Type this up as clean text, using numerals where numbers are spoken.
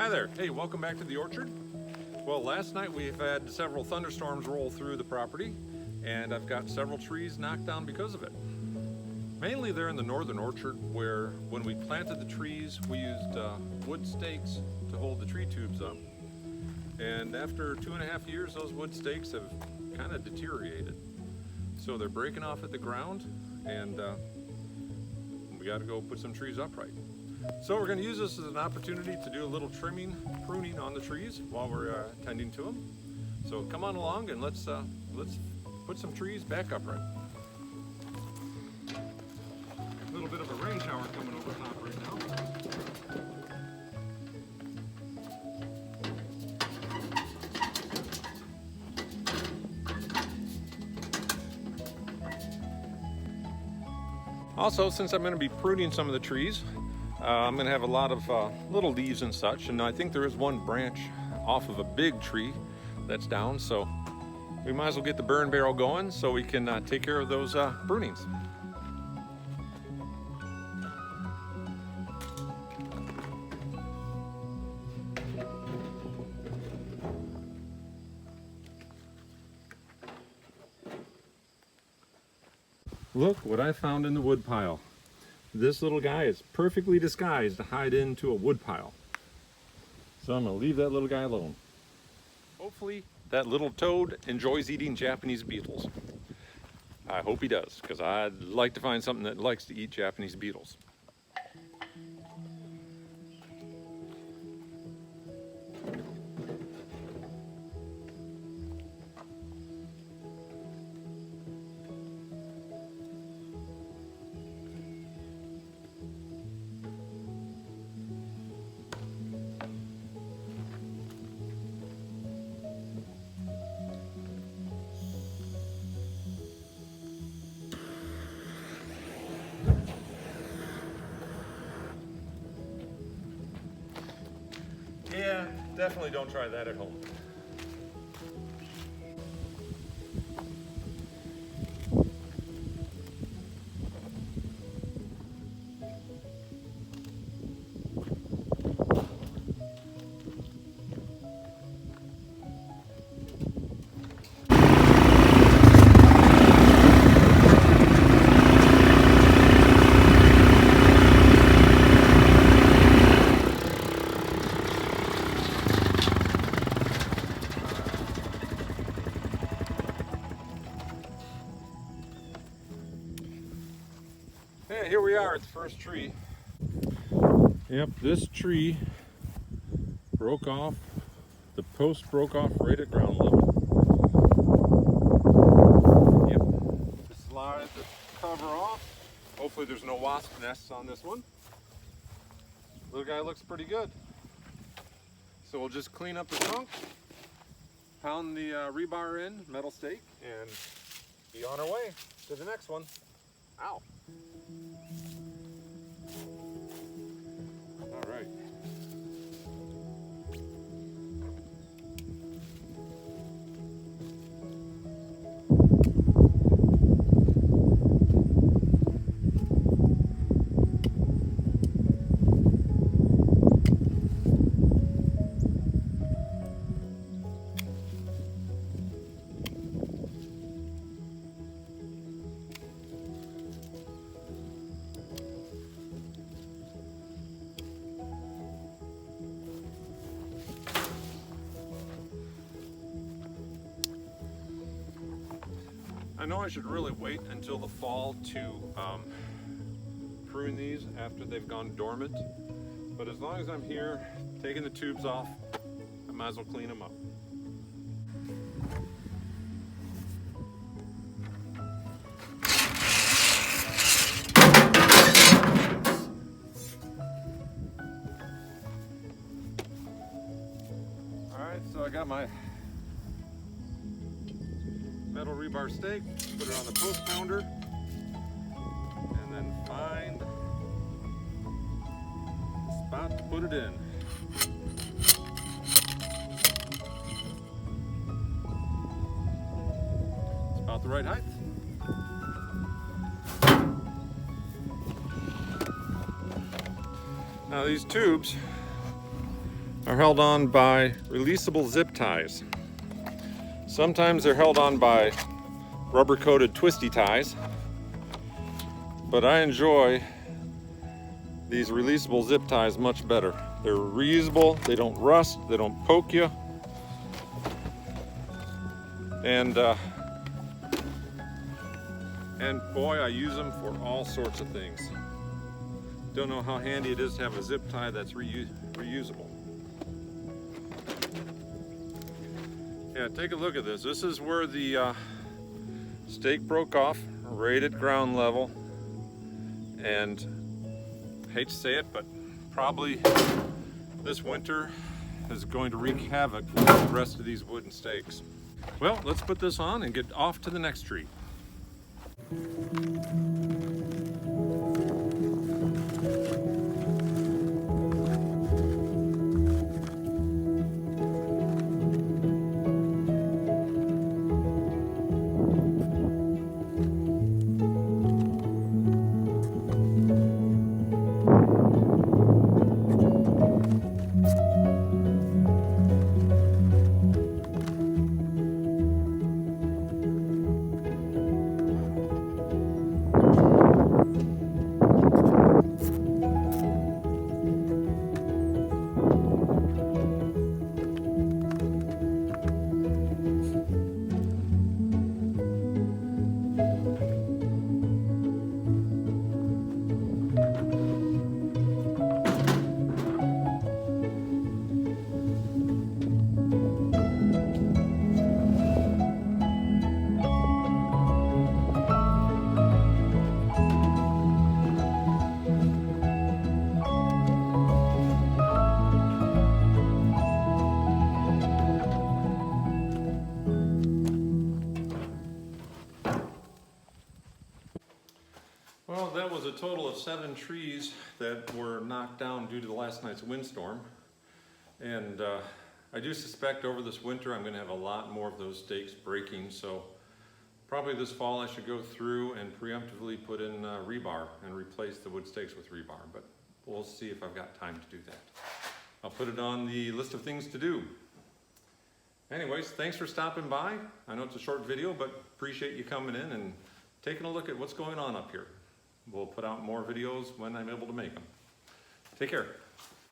Hi there. Hey, welcome back to the orchard. Well, last night we've had several thunderstorms roll through the property, and I've got several trees knocked down because of it. Mainly they're in the northern orchard, where when we planted the trees, we used wood stakes to hold the tree tubes up. And after 2.5 years, those wood stakes have kind of deteriorated. So they're breaking off at the ground, and we got to go put some trees upright. So we're going to use this as an opportunity to do a little pruning on the trees while we're tending to them. So come on along and let's put some trees back upright. A little bit of a rain shower coming over top right now. Also, since I'm going to be pruning some of the trees, I'm going to have a lot of little leaves and such, and I think there is one branch off of a big tree that's down, so we might as well get the burn barrel going so we can take care of those prunings. Look what I found in the wood pile. This little guy is perfectly disguised to hide into a wood pile. So I'm going to leave that little guy alone. Hopefully that little toad enjoys eating Japanese beetles. I hope he does, because I'd like to find something that likes to eat Japanese beetles. Yeah, definitely don't try that at home. Yeah, here we are at the first tree. Yep, this tree broke off. The post broke off right at ground level. Yep, just slide the cover off. Hopefully there's no wasp nests on this one. Little guy looks pretty good. So we'll just clean up the trunk, pound the rebar in, metal stake, and be on our way to the next one. Ow. All right. I know I should really wait until the fall to prune these after they've gone dormant, but as long as I'm here taking the tubes off, I might as well clean them up. Alright, so I got my metal rebar stake, put it on the post pounder, and then find the spot to put it in. It's about the right height. Now these tubes are held on by releasable zip ties. Sometimes they're held on by rubber-coated twisty ties, but I enjoy these releasable zip ties much better. They're reusable, they don't rust, they don't poke you, and boy, I use them for all sorts of things. Don't know how handy it is to have a zip tie that's reusable. Yeah, take a look at this. This is where the stake broke off, right at ground level, and I hate to say it, but probably this winter is going to wreak havoc with the rest of these wooden stakes. Well, let's put this on and get off to the next tree. Well, that was a total of 7 trees that were knocked down due to the last night's windstorm. And I do suspect over this winter I'm going to have a lot more of those stakes breaking, so probably this fall I should go through and preemptively put in rebar and replace the wood stakes with rebar, but we'll see if I've got time to do that. I'll put it on the list of things to do. Anyways, thanks for stopping by. I know it's a short video, but appreciate you coming in and taking a look at what's going on up here. We'll put out more videos when I'm able to make them. Take care.